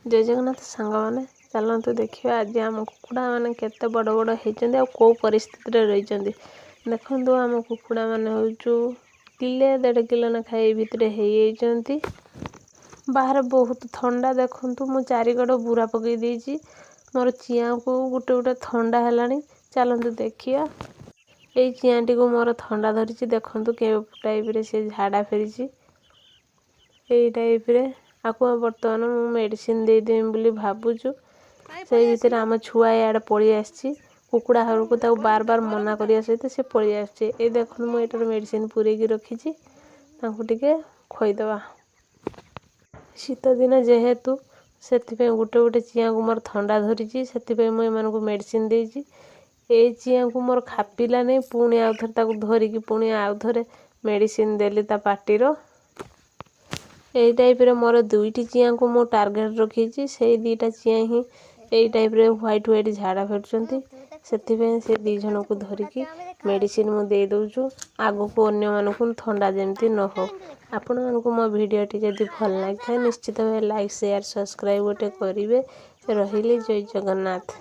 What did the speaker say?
जय जगन्नाथ सांग मैंने चलते देखिए आज आम कुकुड़ा मैंने केते बड़ बड़ होती कौ परिस्थिति रही देखु आम कुकुड़ा मैंने हूँ किले 1.5 किलो ना खाई भितर होती बाहर बहुत ठंडा देखु मु चारिकड़ बुरा पकई देती मोर चिया को गोटे गोटे ठंडा है चलते देखिए ये चियाटी को मोर ठंडा धरी देखु के टाइप रे से झाड़ा फेरी यही टाइप रे आपको बर्तमान मु मेडिसिन दे देमी बोली भाबुछु से भीतर आम छुआ याडे पड़ी आसी कुकुड़ा घर को बार बार मना करिया सहित से पड़ी आछे ए देखो मु एटार मेडिसिन पूरेकी रखीछि तांको टिके खोईदबा शीत दिन जेहेतु सेथिपे गोटे गोटे चिया को मोर ठंडा धरिछि सेथिपे मु एमान को मेडिसिन देछि ए चिया को मोर खापिला नै पुणी आउ थरे ताको धरिकी पुणी आउ थरे मेडिसिन देली ता पाटीरो यही टाइप रे मोर 2टी चिया को मु टार्गेट रखी से 2टा चिया ही यही टाइप रे व्हाइट व्हाइट झाड़ा फेरुचंती सेथिपे से 2 जन को धरिकी मेडिसिन मु दे दउछु आगो को अन्य मानकु ठंडा जेमती न हो आपण मानकु मो वीडियो टी जदी भल लागथाय निश्चित भाबे लाइक शेयर सब्सक्राइब गोटे करिवे रहिले जय जगन्नाथ।